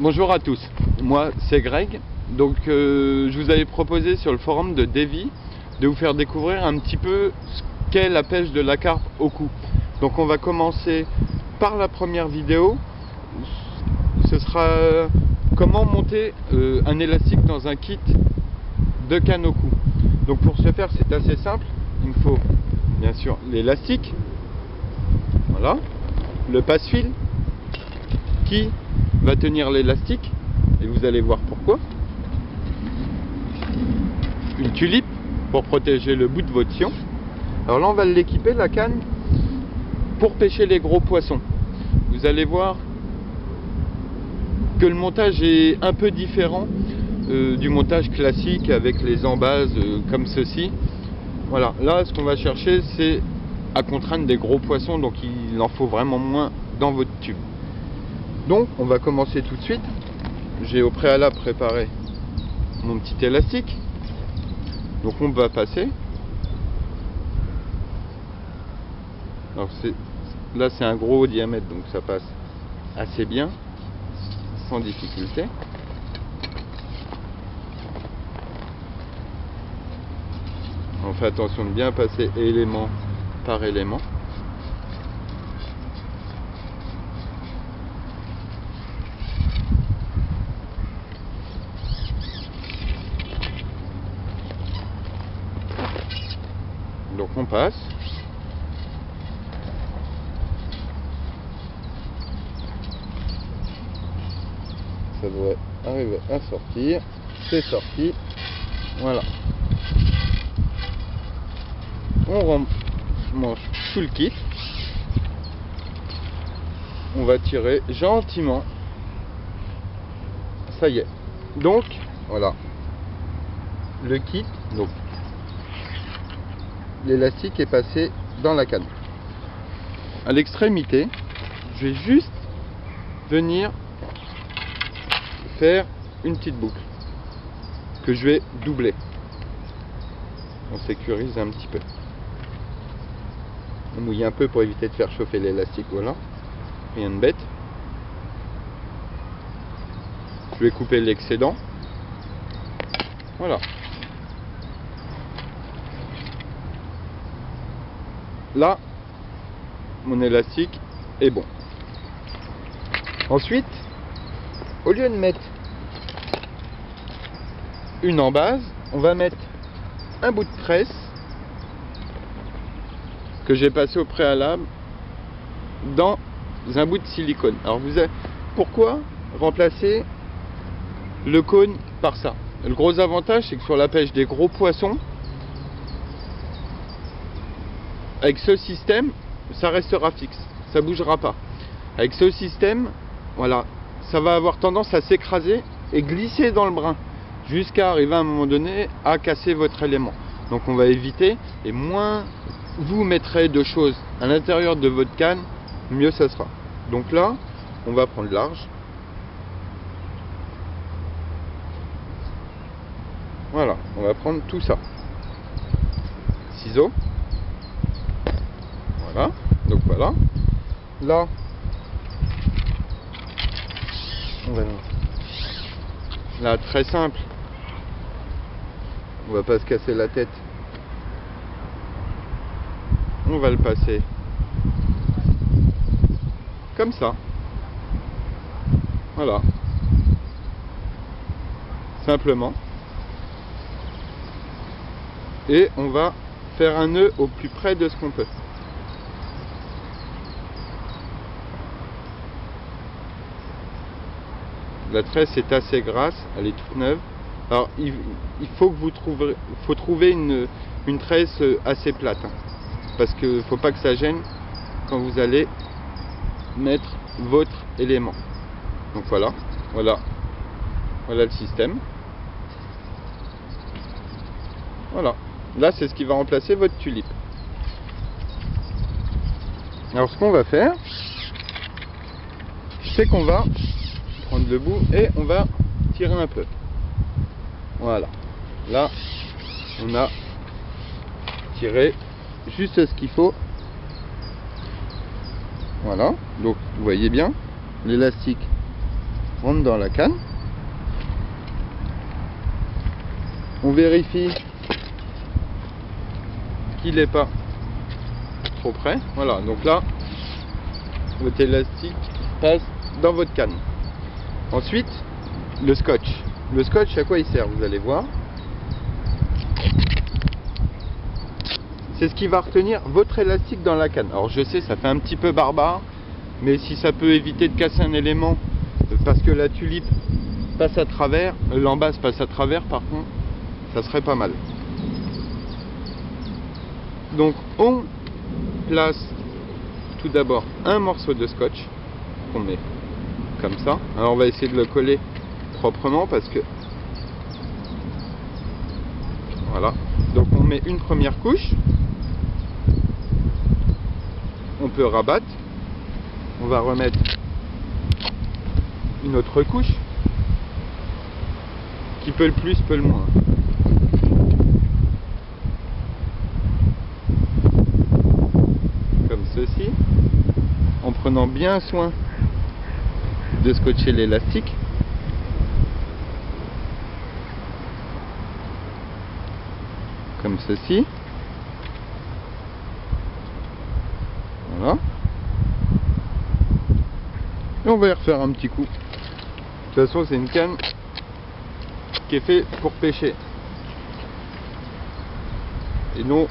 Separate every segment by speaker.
Speaker 1: Bonjour à tous, moi c'est Greg. Donc je vous avais proposé sur le forum de Davy de vous faire découvrir un petit peu ce qu'est la pêche de la carpe au cou. Donc on va commencer par la première vidéo. Ce sera comment monter un élastique dans un kit de canne au cou. Donc pour ce faire c'est assez simple, il me faut bien sûr l'élastique, voilà, le passe-fil qui va tenir l'élastique et vous allez voir pourquoi, une tulipe pour protéger le bout de votre sion. Alors là on va l'équiper, la canne, pour pêcher les gros poissons. Vous allez voir que le montage est un peu différent du montage classique avec les embases comme ceci. Voilà, là ce qu'on va chercher c'est à contraindre des gros poissons, donc il en faut vraiment moins dans votre tube. Donc on va commencer tout de suite. J'ai au préalable préparé mon petit élastique, donc on va passer. Alors là c'est un gros diamètre, donc ça passe assez bien, sans difficulté. On fait attention de bien passer élément par élément. Donc on passe. Ça devrait arriver à sortir. C'est sorti. Voilà. On mange tout le kit. On va tirer gentiment. Ça y est. Donc voilà. Le kit. Donc l'élastique est passé dans la canne. À l'extrémité, je vais juste venir faire une petite boucle que je vais doubler. On sécurise un petit peu. On mouille un peu pour éviter de faire chauffer l'élastique. Voilà, rien de bête. Je vais couper l'excédent. Voilà. Là, mon élastique est bon. Ensuite, au lieu de mettre une embase, on va mettre un bout de tresse que j'ai passé au préalable dans un bout de silicone. Alors pourquoi remplacer le cône par ça? Le gros avantage, c'est que sur la pêche des gros poissons, avec ce système, ça restera fixe, ça bougera pas. Avec ce système, voilà, ça va avoir tendance à s'écraser et glisser dans le brin, jusqu'à arriver à un moment donné à casser votre élément. Donc on va éviter, et moins vous mettrez de choses à l'intérieur de votre canne, mieux ça sera. Donc là, on va prendre large. Voilà, on va prendre tout ça. Ciseaux. Voilà, donc voilà. Là, on va là, très simple. On va pas se casser la tête. On va le passer comme ça. Voilà. Simplement. Et on va faire un nœud au plus près de ce qu'on peut. La tresse est assez grasse, elle est toute neuve. Alors il faut que vous trouver une tresse assez plate, hein, parce qu'il ne faut pas que ça gêne quand vous allez mettre votre élément. Donc voilà le système. Voilà, là c'est ce qui va remplacer votre tulipe. Alors ce qu'on va faire, c'est qu'on va prendre le bout et on va tirer un peu. Voilà, là on a tiré juste ce qu'il faut. Voilà, donc vous voyez bien, l'élastique rentre dans la canne. On vérifie qu'il n'est pas trop près. Voilà, donc là, votre élastique passe dans votre canne. Ensuite, le scotch. Le scotch, à quoi il sert? Vous allez voir. C'est ce qui va retenir votre élastique dans la canne. Alors je sais, ça fait un petit peu barbare, mais si ça peut éviter de casser un élément, parce que la tulipe passe à travers, l'embasse passe à travers, par contre, ça serait pas mal. Donc on place tout d'abord un morceau de scotch qu'on met comme ça. Alors on va essayer de le coller proprement parce que voilà. Donc on met une première couche. On peut rabattre. On va remettre une autre couche. Qui peut le plus, peut le moins. Comme ceci. En prenant bien soin de scotcher l'élastique. Comme ceci. Voilà. Et on va y refaire un petit coup. De toute façon, c'est une canne qui est faite pour pêcher. Et non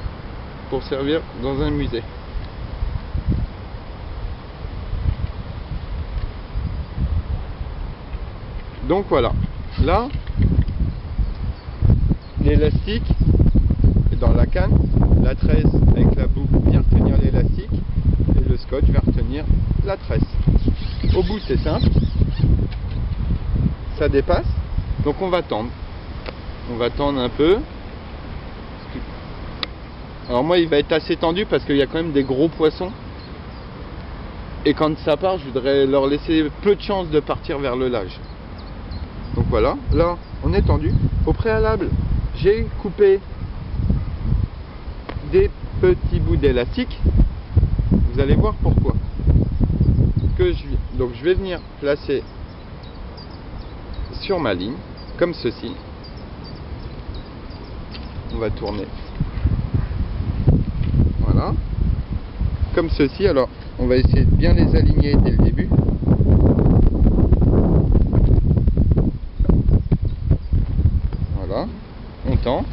Speaker 1: pour servir dans un musée. Donc voilà. Là, l'élastique est dans la canne. La tresse avec la boucle vient retenir l'élastique. Et le scotch va retenir la tresse. Au bout, c'est simple. Ça dépasse. Donc on va tendre. On va tendre un peu. Alors moi, il va être assez tendu parce qu'il y a quand même des gros poissons. Et quand ça part, je voudrais leur laisser peu de chance de partir vers le large. Donc voilà, là, on est tendu. Au préalable, j'ai coupé des petits bouts d'élastique. Vous allez voir pourquoi. Donc je vais venir placer sur ma ligne, comme ceci. On va tourner. Voilà. Comme ceci. Alors, on va essayer de bien les aligner dès le début. Voilà. On tend.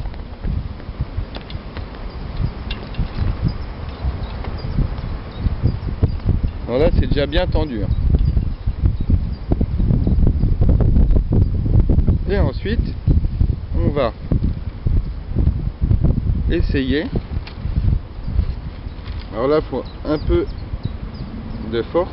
Speaker 1: Voilà, c'est déjà bien tendu. Et ensuite, on va essayer. Alors là, il faut un peu de force.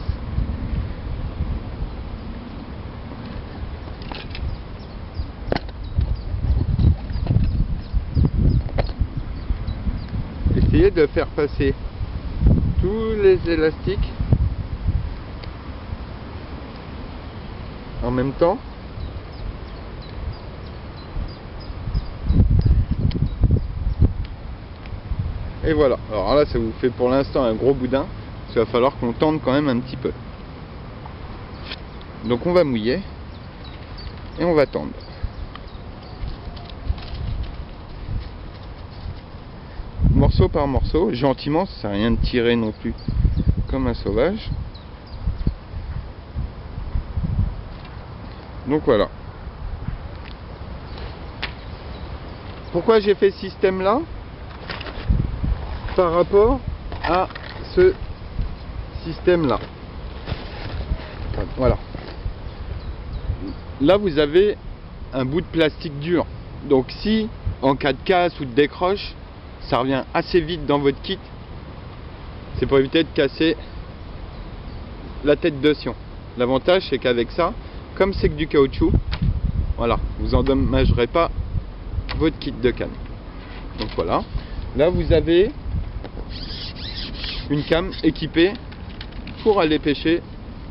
Speaker 1: Essayez de faire passer tous les élastiques en même temps. Et voilà. Alors là, ça vous fait pour l'instant un gros boudin. Il va falloir qu'on tende quand même un petit peu. Donc on va mouiller et on va tendre. Morceau par morceau, gentiment, ça sert à rien de tirer non plus comme un sauvage. Donc voilà. Pourquoi j'ai fait ce système là par rapport à ce système là? Voilà. Là vous avez un bout de plastique dur. Donc si en cas de casse ou de décroche, ça revient assez vite dans votre kit. C'est pour éviter de casser la tête de sion. L'avantage c'est qu'avec ça, comme c'est que du caoutchouc, voilà, vous endommagerez pas votre kit de canne. Donc voilà. Là vous avez une came équipée pour aller pêcher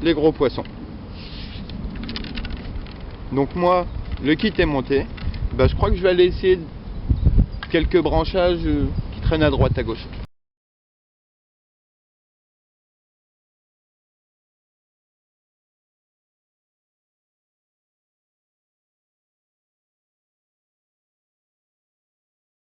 Speaker 1: les gros poissons. Donc moi, le kit est monté. Je crois que je vais aller essayer quelques branchages qui traînent à droite à gauche.